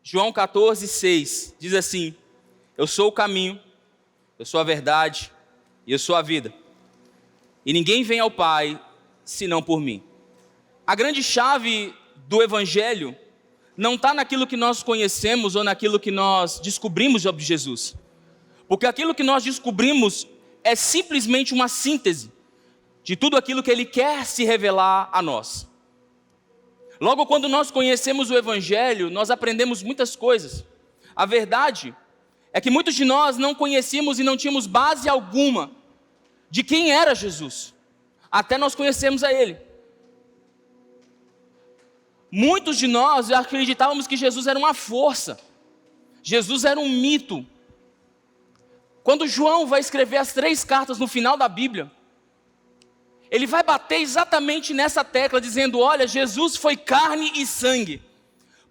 João 14:6 diz assim: eu sou o caminho, eu sou a verdade e eu sou a vida. E ninguém vem ao Pai senão por mim. A grande chave do Evangelho não está naquilo que nós conhecemos ou naquilo que nós descobrimos sobre Jesus. Porque aquilo que nós descobrimos é simplesmente uma síntese de tudo aquilo que Ele quer se revelar a nós. Logo, quando nós conhecemos o Evangelho, nós aprendemos muitas coisas. A verdade é que muitos de nós não conhecíamos e não tínhamos base alguma de quem era Jesus, até nós conhecermos a Ele. Muitos de nós acreditávamos que Jesus era uma força, Jesus era um mito. Quando João vai escrever as 3 cartas no final da Bíblia, ele vai bater exatamente nessa tecla, dizendo: olha, Jesus foi carne e sangue.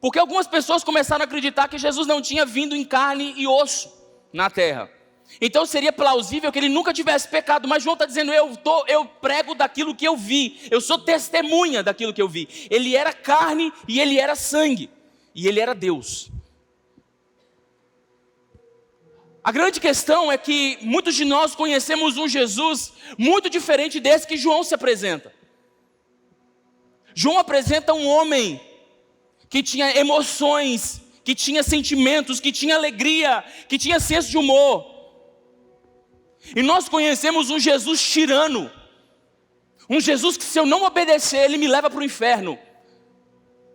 Porque algumas pessoas começaram a acreditar que Jesus não tinha vindo em carne e osso na terra. Então seria plausível que ele nunca tivesse pecado. Mas João está dizendo: eu prego daquilo que eu vi, eu sou testemunha daquilo que eu vi. Ele era carne e ele era sangue, e ele era Deus. A grande questão é que muitos de nós conhecemos um Jesus muito diferente desse que João se apresenta. João apresenta um homem que tinha emoções, que tinha sentimentos, que tinha alegria, que tinha senso de humor. E nós conhecemos um Jesus tirano, um Jesus que, se eu não obedecer, ele me leva para o inferno.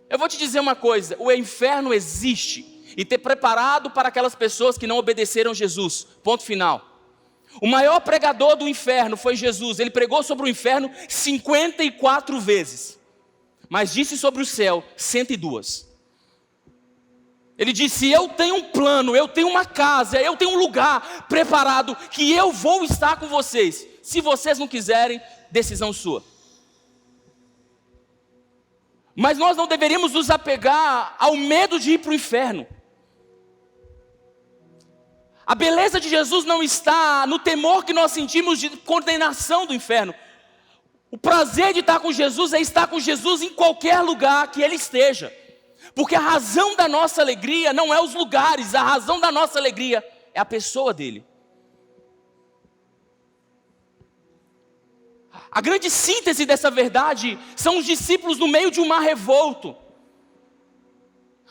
Eu vou te dizer uma coisa: o inferno existe e ter preparado para aquelas pessoas que não obedeceram Jesus, ponto final. O maior pregador do inferno foi Jesus. Ele pregou sobre o inferno 54 vezes, mas disse sobre o céu 102. Ele disse: eu tenho um plano, eu tenho uma casa, eu tenho um lugar preparado, que eu vou estar com vocês. Se vocês não quiserem, decisão sua. Mas nós não deveríamos nos apegar ao medo de ir para o inferno. A beleza de Jesus não está no temor que nós sentimos de condenação do inferno. O prazer de estar com Jesus é estar com Jesus em qualquer lugar que Ele esteja. Porque a razão da nossa alegria não é os lugares, a razão da nossa alegria é a pessoa dEle. A grande síntese dessa verdade são os discípulos no meio de um mar revolto.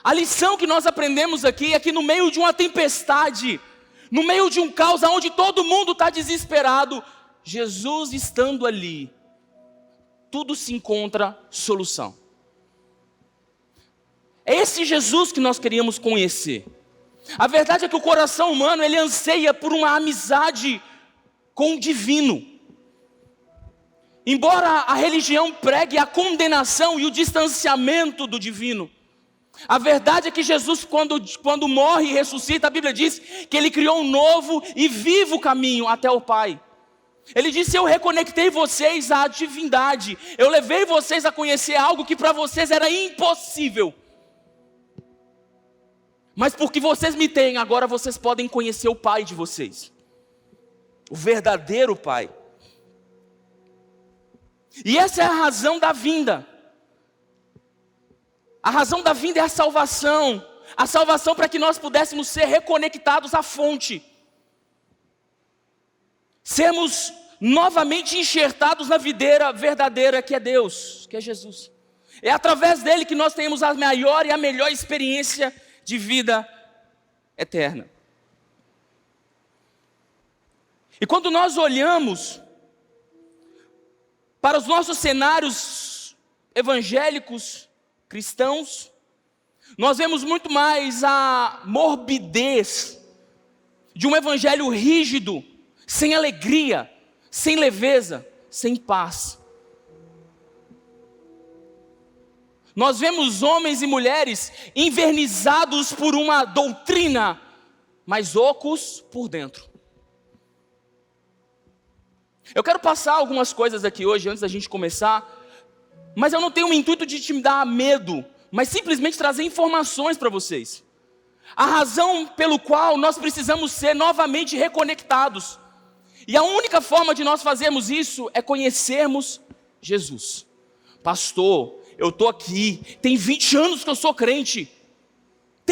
A lição que nós aprendemos aqui é que no meio de uma tempestade, no meio de um caos onde todo mundo está desesperado, Jesus estando ali, tudo se encontra solução. É esse Jesus que nós queríamos conhecer. A verdade é que o coração humano, ele anseia por uma amizade com o divino. Embora a religião pregue a condenação e o distanciamento do divino, a verdade é que Jesus, quando morre e ressuscita, a Bíblia diz que Ele criou um novo e vivo caminho até o Pai. Ele disse: eu reconectei vocês à divindade, eu levei vocês a conhecer algo que para vocês era impossível. Mas porque vocês me têm, agora vocês podem conhecer o Pai de vocês, o verdadeiro Pai. E essa é a razão da vinda. A razão da vinda é a salvação para que nós pudéssemos ser reconectados à fonte, sermos novamente enxertados na videira verdadeira que é Deus, que é Jesus. É através dele que nós temos a maior e a melhor experiência de vida eterna. E quando nós olhamos para os nossos cenários evangélicos, cristãos, nós vemos muito mais a morbidez de um evangelho rígido, sem alegria, sem leveza, sem paz. Nós vemos homens e mulheres envernizados por uma doutrina, mas ocos por dentro. Eu quero passar algumas coisas aqui hoje, antes da gente começar, mas eu não tenho o intuito de te dar medo, mas simplesmente trazer informações para vocês. A razão pelo qual nós precisamos ser novamente reconectados. E a única forma de nós fazermos isso é conhecermos Jesus. Pastor, eu estou aqui, tem 20 anos que eu sou crente.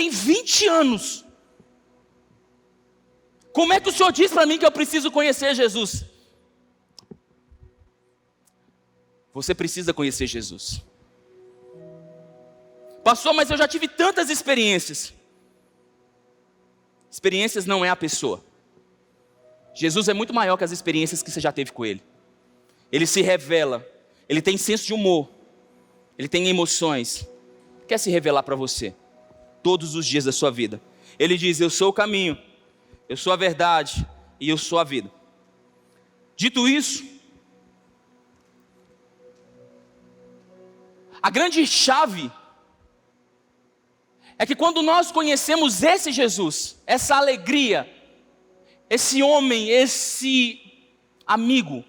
tem 20 anos. Como é que o senhor diz para mim que eu preciso conhecer Jesus? Você precisa conhecer Jesus. Pastor, mas eu já tive tantas experiências. Experiências não é a pessoa. Jesus é muito maior que as experiências que você já teve com Ele. Ele se revela, Ele tem senso de humor, Ele tem emoções. Quer se revelar para você, todos os dias da sua vida. Ele diz, eu sou o caminho, eu sou a verdade e eu sou a vida. Dito isso, a grande chave é que quando nós conhecemos esse Jesus, essa alegria, esse homem, esse amigo,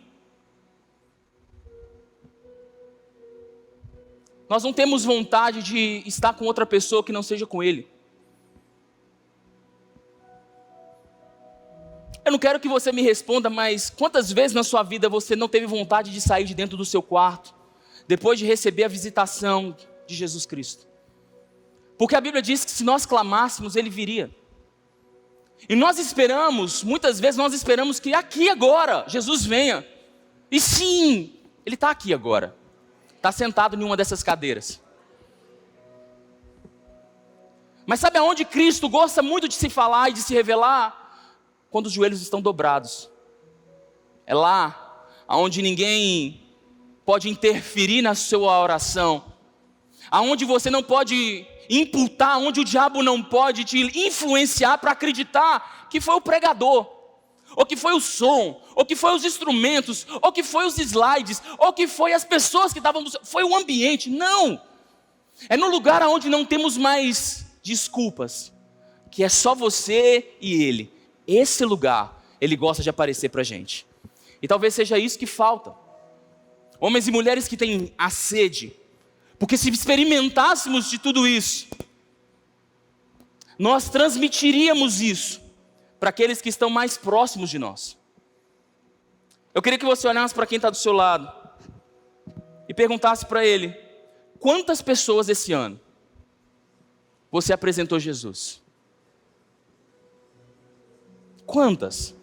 nós não temos vontade de estar com outra pessoa que não seja com Ele. Eu não quero que você me responda, mas quantas vezes na sua vida você não teve vontade de sair de dentro do seu quarto, depois de receber a visitação de Jesus Cristo? Porque a Bíblia diz que se nós clamássemos, Ele viria. E nós esperamos, muitas vezes nós esperamos que aqui agora, Jesus venha. E sim, Ele está aqui agora. Está sentado em uma dessas cadeiras. Mas sabe aonde Cristo gosta muito de se falar e de se revelar? Quando os joelhos estão dobrados. É lá onde ninguém pode interferir na sua oração. Aonde você não pode imputar, onde o diabo não pode te influenciar para acreditar que foi o pregador, ou que foi o som, ou que foi os instrumentos, ou que foi os slides, ou que foi as pessoas que estavam, foi o ambiente. Não, é no lugar onde não temos mais desculpas, que é só você e Ele. Esse lugar, Ele gosta de aparecer para a gente. E talvez seja isso que falta. Homens e mulheres que têm a sede. Porque se experimentássemos de tudo isso, nós transmitiríamos isso para aqueles que estão mais próximos de nós. Eu queria que você olhasse para quem está do seu lado e perguntasse para ele, quantas pessoas esse ano você apresentou Jesus? Quantas?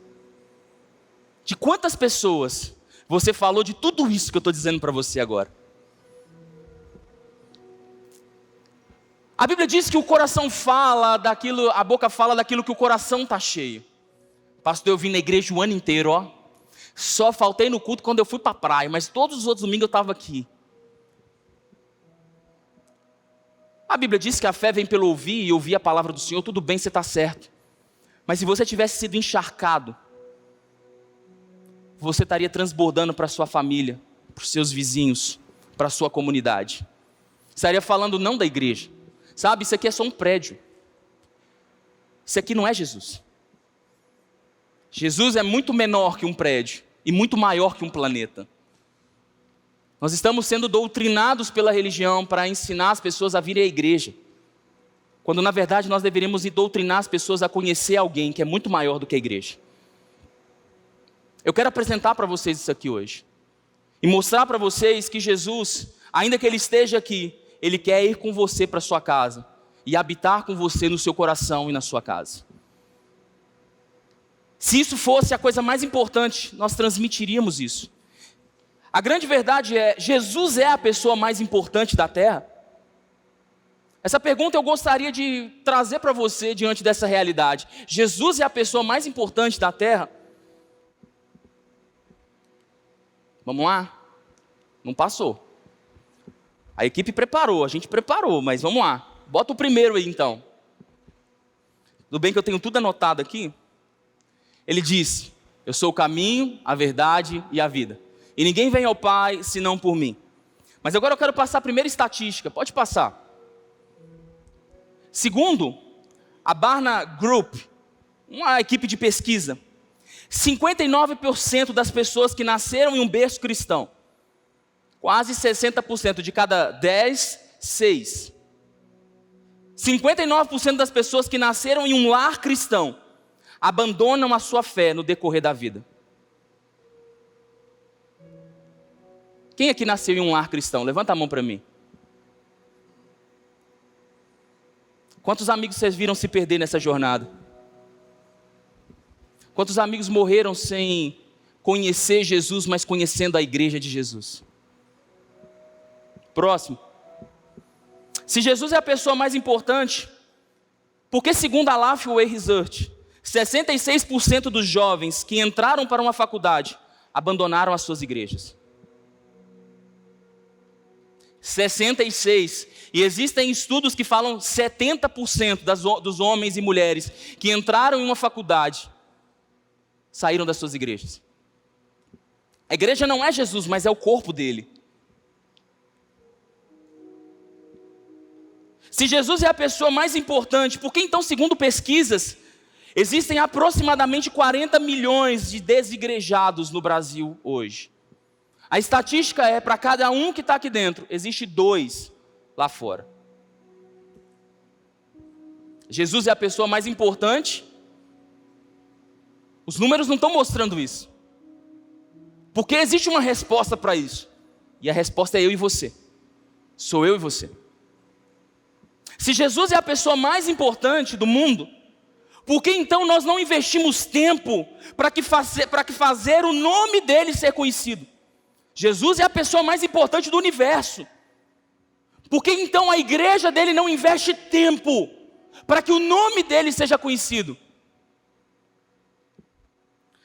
De quantas pessoas você falou de tudo isso que eu estou dizendo para você agora? A Bíblia diz que o coração fala daquilo, a boca fala daquilo que o coração está cheio. Pastor, eu vim na igreja o ano inteiro, ó. Só faltei no culto quando eu fui para a praia, mas todos os outros domingos eu estava aqui. A Bíblia diz que a fé vem pelo ouvir e ouvir a palavra do Senhor. Tudo bem, você está certo. Mas se você tivesse sido encharcado, você estaria transbordando para a sua família, para os seus vizinhos, para a sua comunidade. Estaria falando não da igreja. Sabe, isso aqui é só um prédio. Isso aqui não é Jesus. Jesus é muito menor que um prédio e muito maior que um planeta. Nós estamos sendo doutrinados pela religião para ensinar as pessoas a virem à igreja, quando na verdade nós deveríamos doutrinar as pessoas a conhecer alguém que é muito maior do que a igreja. Eu quero apresentar para vocês isso aqui hoje e mostrar para vocês que Jesus, ainda que Ele esteja aqui, Ele quer ir com você para a sua casa e habitar com você no seu coração e na sua casa. Se isso fosse a coisa mais importante, nós transmitiríamos isso. A grande verdade é, Jesus é a pessoa mais importante da terra? Essa pergunta eu gostaria de trazer para você diante dessa realidade. Jesus é a pessoa mais importante da terra? Vamos lá? Não passou. A equipe preparou, a gente preparou, mas vamos lá. Bota o primeiro aí então. Tudo bem que eu tenho tudo anotado aqui? Ele diz, eu sou o caminho, a verdade e a vida. E ninguém vem ao Pai senão por mim. Mas agora eu quero passar a primeira estatística, pode passar. Segundo a Barna Group, uma equipe de pesquisa, 59% das pessoas que nasceram em um berço cristão, quase 60% de cada 10, 6. 59% das pessoas que nasceram em um lar cristão abandonam a sua fé no decorrer da vida. Quem aqui nasceu em um lar cristão? Levanta a mão para mim. Quantos amigos vocês viram se perder nessa jornada? Quantos amigos morreram sem conhecer Jesus, mas conhecendo a igreja de Jesus? Próximo. Se Jesus é a pessoa mais importante, por que, segundo a Lafayette Research, 66% dos jovens que entraram para uma faculdade abandonaram as suas igrejas? 66%. E existem estudos que falam 70% dos homens e mulheres que entraram em uma faculdade saíram das suas igrejas. A igreja não é Jesus, mas é o corpo dele. Se Jesus é a pessoa mais importante, por que então, segundo pesquisas, existem aproximadamente 40 milhões de desigrejados no Brasil hoje? A estatística é, para cada um que está aqui dentro, existe 2 lá fora. Jesus é a pessoa mais importante? Os números não estão mostrando isso. Porque existe uma resposta para isso. E a resposta é eu e você. Sou eu e você. Se Jesus é a pessoa mais importante do mundo, por que então nós não investimos tempo para que fazer o nome dele ser conhecido? Jesus é a pessoa mais importante do universo. Por que então a igreja dele não investe tempo para que o nome dele seja conhecido?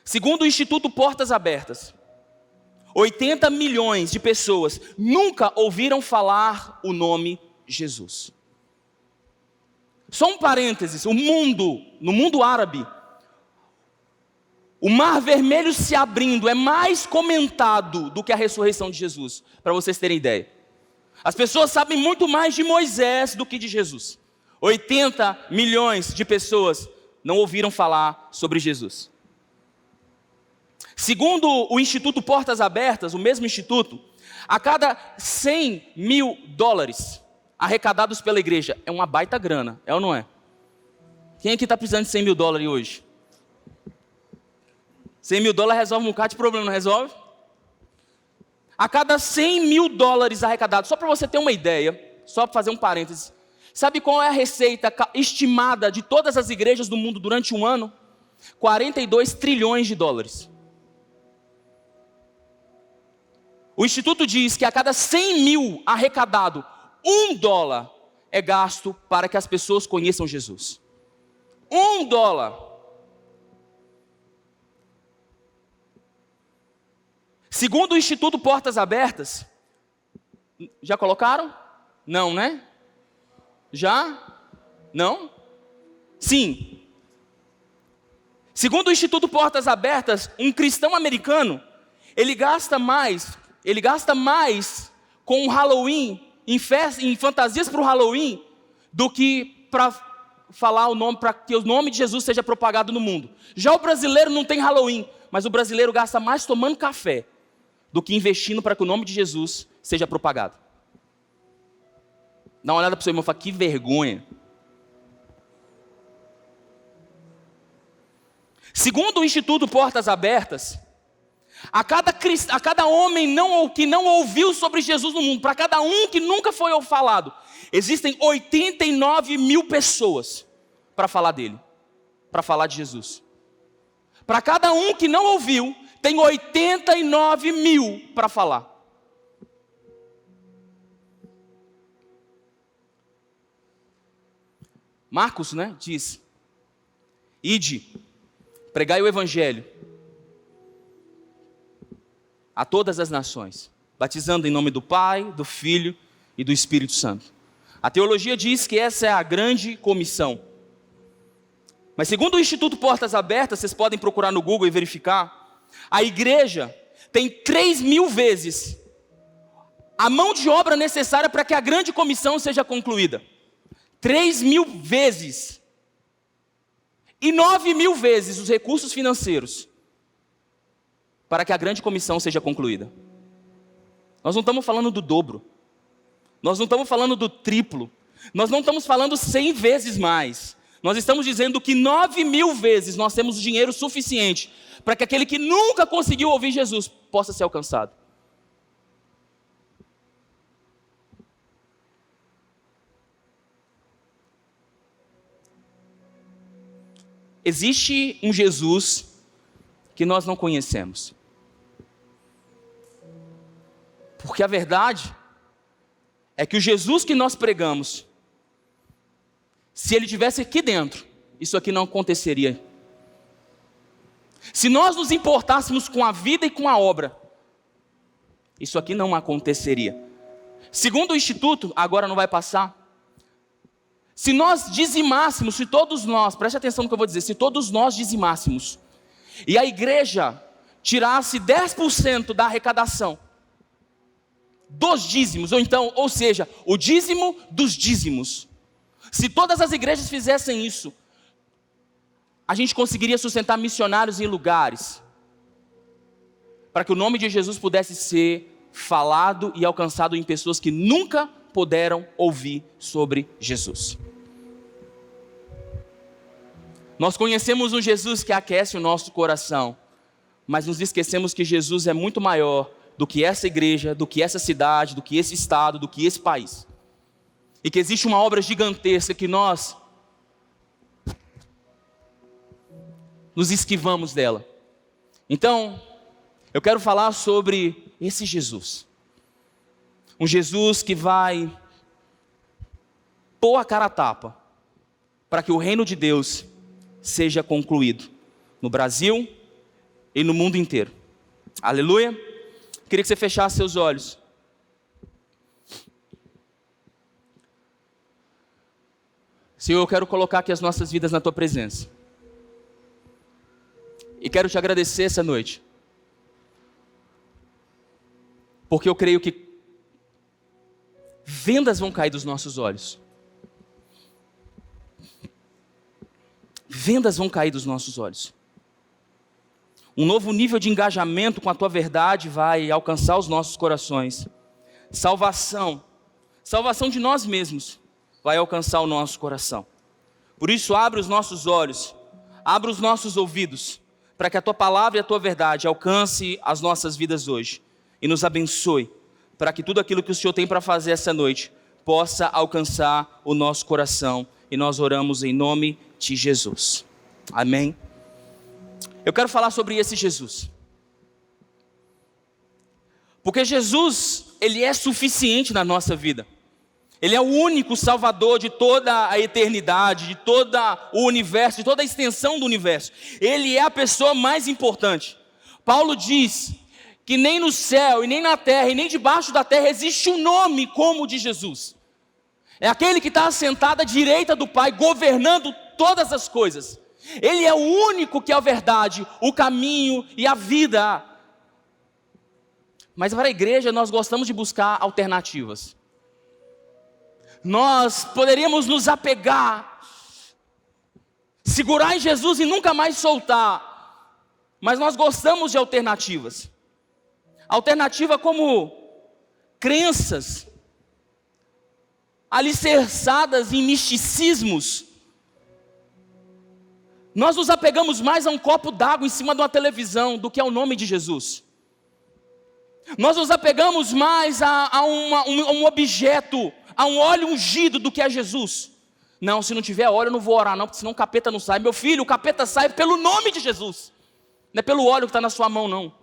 Segundo o Instituto Portas Abertas, 80 milhões de pessoas nunca ouviram falar o nome Jesus. Só um parênteses, no mundo árabe, o Mar Vermelho se abrindo é mais comentado do que a ressurreição de Jesus, para vocês terem ideia. As pessoas sabem muito mais de Moisés do que de Jesus. 80 milhões de pessoas não ouviram falar sobre Jesus. Segundo o Instituto Portas Abertas, o mesmo instituto, a cada 100 mil dólares arrecadados pela igreja, é uma baita grana, é ou não é? Quem aqui está precisando de 100 mil dólares hoje? 100 mil dólares resolve um bocado de problema, não resolve? A cada 100 mil dólares arrecadados, só para você ter uma ideia, só para fazer um parêntese, sabe qual é a receita estimada de todas as igrejas do mundo durante um ano? 42 trilhões de dólares. O Instituto diz que a cada 100 mil arrecadado, $1 é gasto para que as pessoas conheçam Jesus. $1. Segundo o Instituto Portas Abertas, já colocaram? Não, né? Já? Não? Sim. Segundo o Instituto Portas Abertas, um cristão americano, ele gasta mais com o Halloween, em fantasias para o Halloween, do que para falar o nome, para que o nome de Jesus seja propagado no mundo. Já o brasileiro não tem Halloween, mas o brasileiro gasta mais tomando café do que investindo para que o nome de Jesus seja propagado. Dá uma olhada para o seu irmão e fala, que vergonha. Segundo o Instituto Portas Abertas, a cada homem que não ouviu sobre Jesus no mundo, para cada um que nunca foi falado, existem 89 mil pessoas para falar dele, para falar de Jesus. Para cada um que não ouviu, tem 89 mil para falar. Marcos, diz, ide, pregai o evangelho a todas as nações, batizando em nome do Pai, do Filho e do Espírito Santo. A teologia diz que essa é a grande comissão. Mas segundo o Instituto Portas Abertas, vocês podem procurar no Google e verificar, a igreja tem 3.000 vezes a mão de obra necessária para que a grande comissão seja concluída. 3.000 vezes. E 9.000 vezes os recursos financeiros para que a grande comissão seja concluída. Nós não estamos falando do dobro. Nós não estamos falando do triplo. Nós não estamos falando 100 vezes mais. Nós estamos dizendo que 9.000 vezes nós temos dinheiro suficiente para que aquele que nunca conseguiu ouvir Jesus possa ser alcançado. existe um Jesus que nós não conhecemos. Porque a verdade é que o Jesus que nós pregamos, se ele estivesse aqui dentro, isso aqui não aconteceria. Se nós nos importássemos com a vida e com a obra, isso aqui não aconteceria. Segundo o Instituto, agora não vai passar, se nós dizimássemos, se todos nós, preste atenção no que eu vou dizer, se todos nós dizimássemos, e a igreja tirasse 10% da arrecadação, dos dízimos, ou seja, o dízimo dos dízimos, se todas as igrejas fizessem isso, a gente conseguiria sustentar missionários em lugares, para que o nome de Jesus pudesse ser falado e alcançado em pessoas que nunca puderam ouvir sobre Jesus. Nós conhecemos um Jesus que aquece o nosso coração, mas nos esquecemos que Jesus é muito maior do que essa igreja, do que essa cidade, do que esse estado, do que esse país. E que existe uma obra gigantesca que nós nos esquivamos dela. Então, eu quero falar sobre esse Jesus. Um Jesus que vai pôr a cara a tapa para que o reino de Deus seja concluído no Brasil e no mundo inteiro. Aleluia. Queria que você fechasse seus olhos. Senhor, eu quero colocar aqui as nossas vidas na Tua presença. E quero Te agradecer essa noite. Porque eu creio que vendas vão cair dos nossos olhos. Vendas vão cair dos nossos olhos. Um novo nível de engajamento com a Tua verdade vai alcançar os nossos corações. Salvação de nós mesmos vai alcançar o nosso coração. Por isso, abre os nossos olhos, abre os nossos ouvidos, para que a Tua palavra e a Tua verdade alcance as nossas vidas hoje. E nos abençoe, para que tudo aquilo que o Senhor tem para fazer essa noite, possa alcançar o nosso coração. E nós oramos em nome de Jesus. Amém. Eu quero falar sobre esse Jesus. Porque Jesus, Ele é suficiente na nossa vida. Ele é o único Salvador de toda a eternidade, de todo o universo, de toda a extensão do universo. Ele é a pessoa mais importante. Paulo diz que nem no céu, e nem na terra, e nem debaixo da terra existe um nome como o de Jesus. É aquele que está assentado à direita do Pai, governando todas as coisas. Ele é o único que é a verdade, o caminho e a vida. Mas para a igreja nós gostamos de buscar alternativas. Nós poderíamos nos apegar, segurar em Jesus e nunca mais soltar. Mas nós gostamos de alternativas. Alternativa como crenças alicerçadas em misticismos. Nós nos apegamos mais a um copo d'água em cima de uma televisão do que ao nome de Jesus. Nós nos apegamos mais a um objeto, a um óleo ungido do que a Jesus. Não, se não tiver óleo eu não vou orar não, porque senão o capeta não sai. Meu filho, o capeta sai pelo nome de Jesus. Não é pelo óleo que está na sua mão não.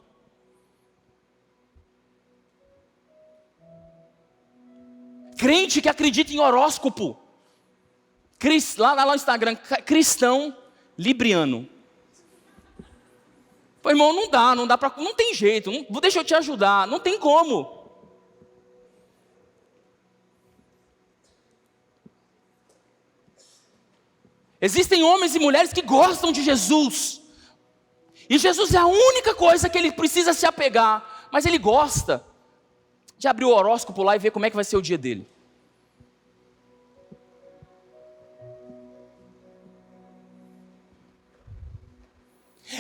Crente que acredita em horóscopo. Lá no Instagram, cristão libriano. Pô, irmão, não tem jeito, deixa eu te ajudar, não tem como. Existem homens e mulheres que gostam de Jesus, e Jesus é a única coisa que ele precisa se apegar, mas ele gosta de abrir o horóscopo lá e ver como é que vai ser o dia dele.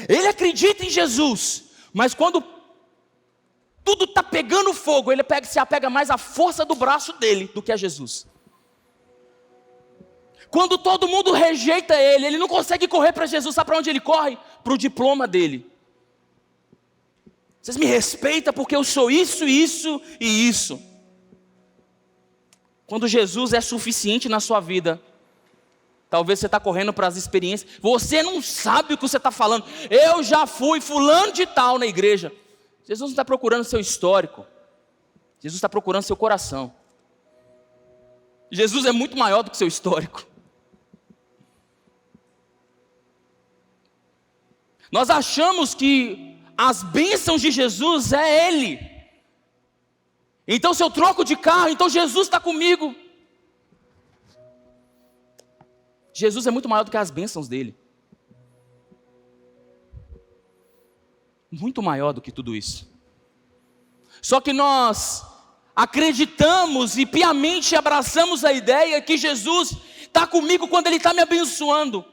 Ele acredita em Jesus, mas quando tudo está pegando fogo, ele se apega mais à força do braço dele do que a Jesus. Quando todo mundo rejeita ele, ele não consegue correr para Jesus, sabe para onde ele corre? Para o diploma dele. Vocês me respeitam porque eu sou isso, isso e isso. Quando Jesus é suficiente na sua vida, Talvez você está correndo para as experiências. Você não sabe o que você está falando. Eu já fui fulano de tal na igreja. Jesus não está procurando seu histórico. Jesus está procurando seu coração. Jesus é muito maior do que seu histórico. Nós achamos que as bênçãos de Jesus é Ele. Então se eu troco de carro, então Jesus está comigo. Jesus é muito maior do que as bênçãos dele. Muito maior do que tudo isso. Só que nós acreditamos e piamente abraçamos a ideia que Jesus está comigo quando Ele está me abençoando.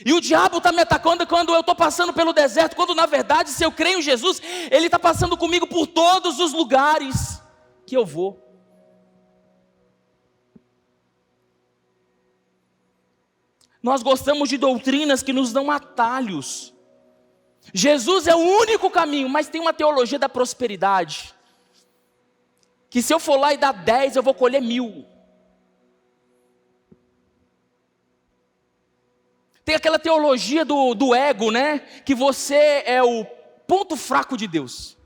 E o diabo está me atacando quando eu estou passando pelo deserto, quando na verdade, se eu creio em Jesus, Ele está passando comigo por todos os lugares que eu vou. Nós gostamos de doutrinas que nos dão atalhos. Jesus é o único caminho, mas tem uma teologia da prosperidade. Que se eu for lá e dar 10, eu vou colher 1000. Tem aquela teologia do ego, né? Que você é o ponto fraco de Deus.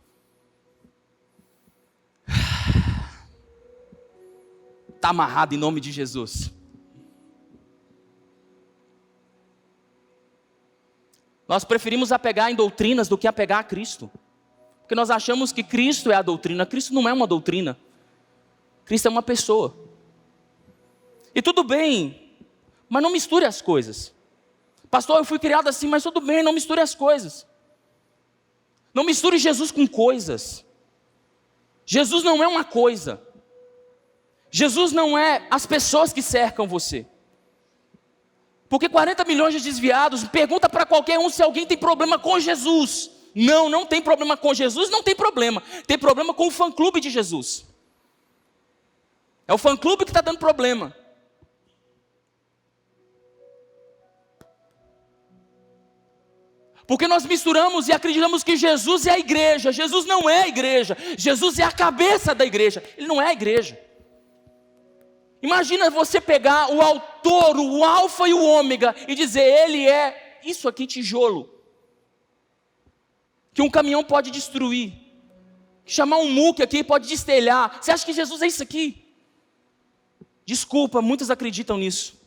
Está amarrado em nome de Jesus. Nós preferimos apegar em doutrinas do que apegar a Cristo. Porque nós achamos que Cristo é a doutrina. Cristo não é uma doutrina. Cristo é uma pessoa. E tudo bem, mas não misture as coisas. Pastor, eu fui criado assim, mas tudo bem, não misture as coisas. Não misture Jesus com coisas. Jesus não é uma coisa. Jesus não é as pessoas que cercam você. Porque 40 milhões de desviados, pergunta para qualquer um se alguém tem problema com Jesus. Não, não tem problema com Jesus, não tem problema. Tem problema com o fã-clube de Jesus. É o fã-clube que está dando problema. Porque nós misturamos e acreditamos que Jesus é a igreja. Jesus não é a igreja. Jesus é a cabeça da igreja. Ele não é a igreja. Imagina você pegar o autor, o alfa e o ômega, e dizer, ele é isso aqui, tijolo. Que um caminhão pode destruir. Chamar um muque aqui pode destelhar. Você acha que Jesus é isso aqui? Desculpa, muitos acreditam nisso.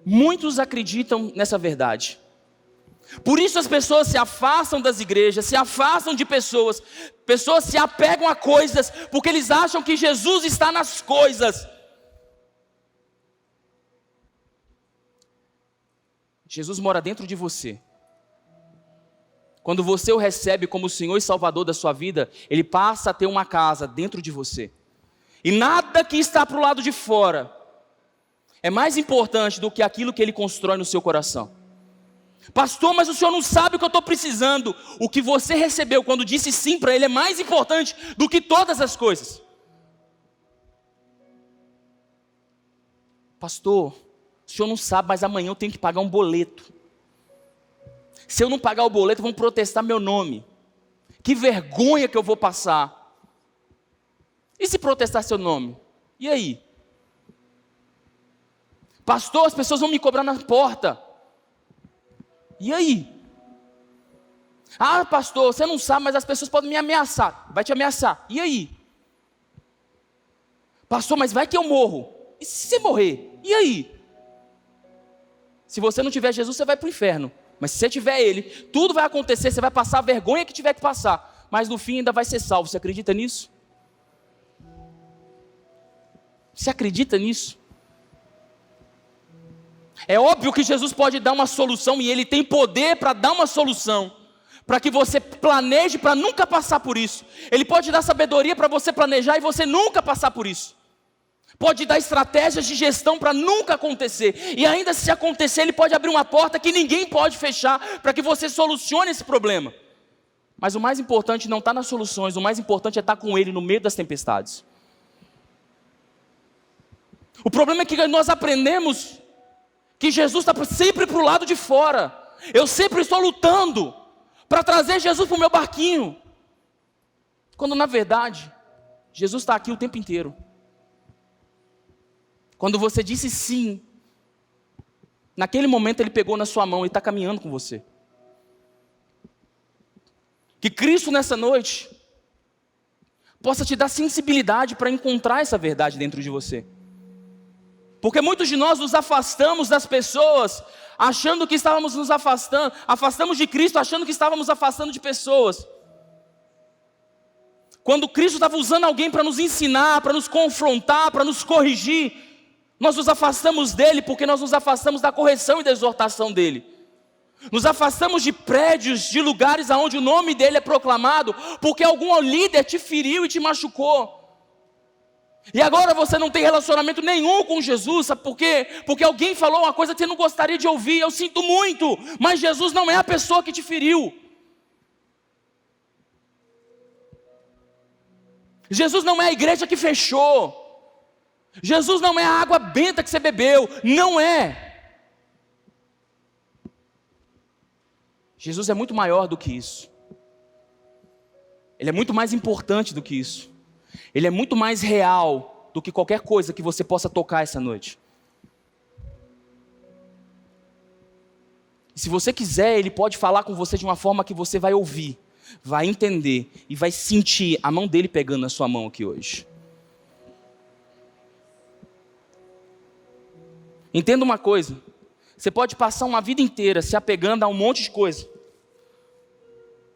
Muitos acreditam nessa verdade. Por isso as pessoas se afastam das igrejas, se afastam de pessoas. Pessoas se apegam a coisas, porque eles acham que Jesus está nas coisas. Jesus mora dentro de você. Quando você o recebe como Senhor e Salvador da sua vida, Ele passa a ter uma casa dentro de você. E nada que está para o lado de fora é mais importante do que aquilo que Ele constrói no seu coração. Pastor, mas o senhor não sabe o que eu estou precisando. O que você recebeu quando disse sim para Ele é mais importante do que todas as coisas. Pastor, o senhor não sabe, mas amanhã eu tenho que pagar um boleto. Se eu não pagar o boleto, vão protestar meu nome. Que vergonha que eu vou passar. E se protestar seu nome? E aí? Pastor, as pessoas vão me cobrar na porta. E aí? Ah, pastor, você não sabe, mas as pessoas podem me ameaçar. Vai te ameaçar. E aí? Pastor, mas vai que eu morro. E se você morrer? E aí? Se você não tiver Jesus, você vai para o inferno. Mas se você tiver Ele, tudo vai acontecer, você vai passar a vergonha que tiver que passar. Mas no fim ainda vai ser salvo. Você acredita nisso? Você acredita nisso? É óbvio que Jesus pode dar uma solução e Ele tem poder para dar uma solução, para que você planeje para nunca passar por isso. Ele pode dar sabedoria para você planejar e você nunca passar por isso. Pode dar estratégias de gestão para nunca acontecer. E ainda se acontecer, Ele pode abrir uma porta que ninguém pode fechar para que você solucione esse problema. Mas o mais importante não está nas soluções, o mais importante é estar com Ele no meio das tempestades. O problema é que nós aprendemos que Jesus está sempre para o lado de fora. Eu sempre estou lutando para trazer Jesus para o meu barquinho. Quando na verdade, Jesus está aqui o tempo inteiro. Quando você disse sim, naquele momento Ele pegou na sua mão e está caminhando com você. Que Cristo nessa noite possa te dar sensibilidade para encontrar essa verdade dentro de você. Porque muitos de nós nos afastamos das pessoas, achando que estávamos nos afastamos de Cristo, achando que estávamos afastando de pessoas. Quando Cristo estava usando alguém para nos ensinar, para nos confrontar, para nos corrigir, nós nos afastamos dele, porque nós nos afastamos da correção e da exortação dele. Nos afastamos de prédios, de lugares onde o nome dele é proclamado, porque algum líder te feriu e te machucou. E agora você não tem relacionamento nenhum com Jesus, sabe por quê? Porque alguém falou uma coisa que você não gostaria de ouvir. Eu sinto muito, mas Jesus não é a pessoa que te feriu. Jesus não é a igreja que fechou. Jesus não é a água benta que você bebeu. Não é. Jesus é muito maior do que isso. Ele é muito mais importante do que isso. Ele é muito mais real do que qualquer coisa que você possa tocar essa noite. E se você quiser, Ele pode falar com você de uma forma que você vai ouvir, vai entender e vai sentir a mão dele pegando na sua mão aqui hoje. Entenda uma coisa, você pode passar uma vida inteira se apegando a um monte de coisa,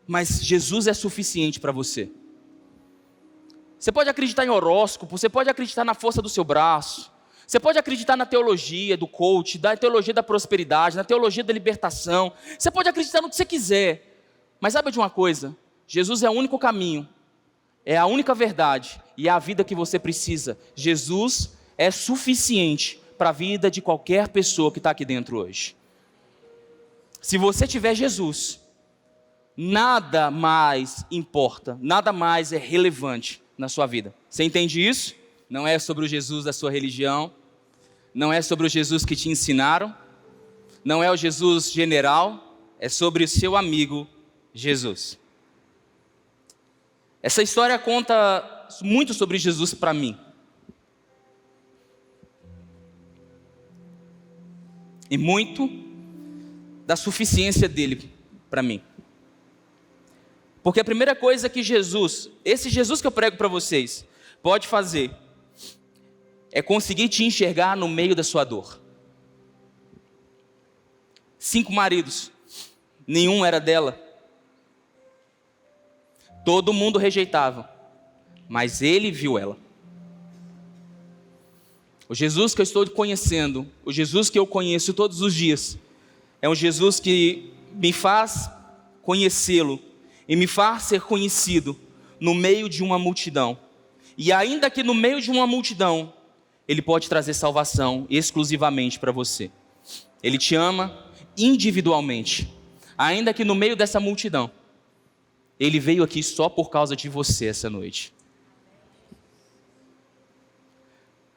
mas Jesus é suficiente para você. Você pode acreditar em horóscopo, você pode acreditar na força do seu braço, você pode acreditar na teologia do coach, na teologia da prosperidade, na teologia da libertação, você pode acreditar no que você quiser, mas sabe de uma coisa? Jesus é o único caminho, é a única verdade e é a vida que você precisa. Jesus é suficiente para a vida de qualquer pessoa que está aqui dentro hoje. Se você tiver Jesus, nada mais importa, nada mais é relevante na sua vida. Você entende isso? Não é sobre o Jesus da sua religião, não é sobre o Jesus que te ensinaram, não é o Jesus general, é sobre o seu amigo Jesus. Essa história conta muito sobre Jesus para mim. E muito da suficiência dele para mim. Porque a primeira coisa que Jesus, esse Jesus que eu prego para vocês, pode fazer, é conseguir te enxergar no meio da sua dor. 5 maridos, nenhum era dela. Todo mundo rejeitava, mas ele viu ela. O Jesus que eu estou conhecendo, o Jesus que eu conheço todos os dias, é um Jesus que me faz conhecê-lo e me faz ser conhecido no meio de uma multidão. E ainda que no meio de uma multidão, Ele pode trazer salvação exclusivamente para você. Ele te ama individualmente. Ainda que no meio dessa multidão, Ele veio aqui só por causa de você essa noite.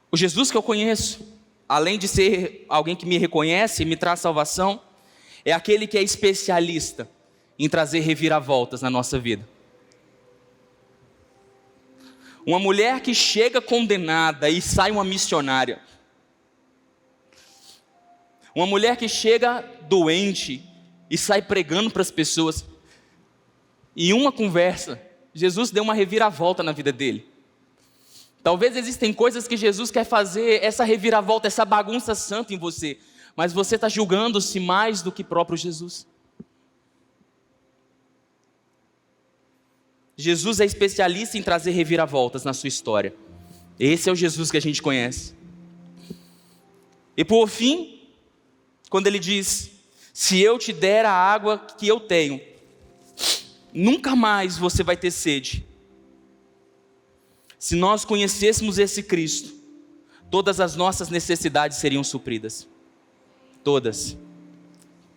O Jesus que eu conheço, além de ser alguém que me reconhece e me traz salvação, é aquele que é especialista em trazer reviravoltas na nossa vida. Uma mulher que chega condenada e sai uma missionária. Uma mulher que chega doente e sai pregando para as pessoas. Em uma conversa, Jesus deu uma reviravolta na vida dele. Talvez existem coisas que Jesus quer fazer, essa reviravolta, essa bagunça santa em você, mas você está julgando-se mais do que próprio Jesus. Jesus é especialista em trazer reviravoltas na sua história. Esse é o Jesus que a gente conhece. E por fim, quando ele diz, se eu te der a água que eu tenho, nunca mais você vai ter sede. Se nós conhecêssemos esse Cristo, todas as nossas necessidades seriam supridas. Todas.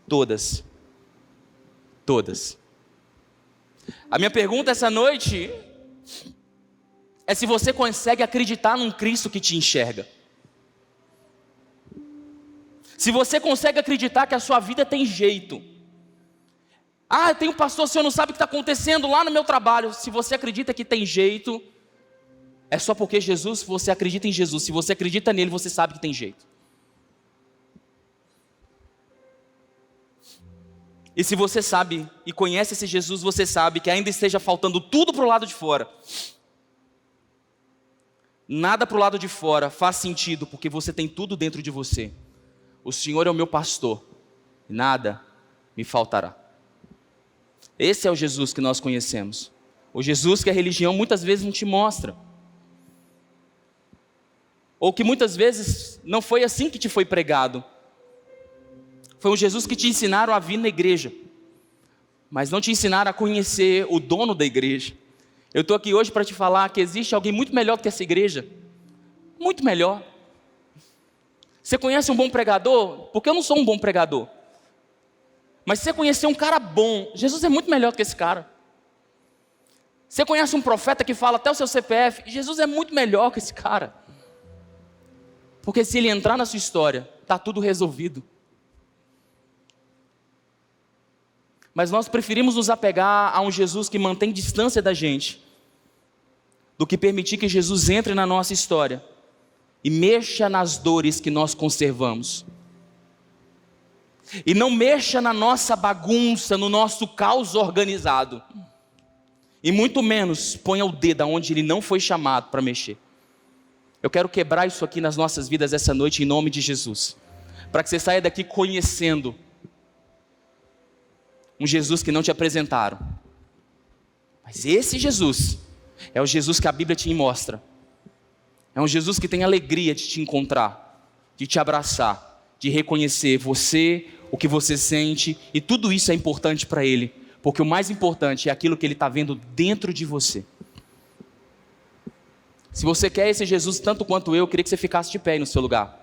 Todas. Todas. A minha pergunta essa noite é se você consegue acreditar num Cristo que te enxerga. Se você consegue acreditar que a sua vida tem jeito. Ah, tem um pastor, o senhor não sabe o que está acontecendo lá no meu trabalho. Se você acredita que tem jeito, É só porque Jesus, você acredita em Jesus. Se você acredita nele, você sabe que tem jeito. E se você sabe e conhece esse Jesus, você sabe que ainda esteja faltando tudo para o lado de fora. Nada para o lado de fora faz sentido, porque você tem tudo dentro de você. O Senhor é o meu pastor, e nada me faltará. Esse é o Jesus que nós conhecemos. O Jesus que a religião muitas vezes não te mostra. Ou que muitas vezes não foi assim que te foi pregado. Foi um Jesus que te ensinaram a vir na igreja, mas não te ensinaram a conhecer o dono da igreja. Eu estou aqui hoje para te falar que existe alguém muito melhor do que essa igreja. Muito melhor. Você conhece um bom pregador? Porque eu não sou um bom pregador. Mas se você conhecer um cara bom, Jesus é muito melhor do que esse cara. Você conhece um profeta que fala até o seu CPF? Jesus é muito melhor que esse cara. Porque se ele entrar na sua história, está tudo resolvido. Mas nós preferimos nos apegar a um Jesus que mantém distância da gente, do que permitir que Jesus entre na nossa história e mexa nas dores que nós conservamos. E não mexa na nossa bagunça, no nosso caos organizado. E muito menos ponha o dedo onde ele não foi chamado para mexer. Eu quero quebrar isso aqui nas nossas vidas essa noite em nome de Jesus. Para que você saia daqui conhecendo um Jesus que não te apresentaram. Mas esse Jesus é o Jesus que a Bíblia te mostra. É um Jesus que tem alegria de te encontrar, de te abraçar, de reconhecer você, o que você sente, e tudo isso é importante para Ele, porque o mais importante é aquilo que Ele está vendo dentro de você. Se você quer esse Jesus tanto quanto eu queria que você ficasse de pé aí no seu lugar.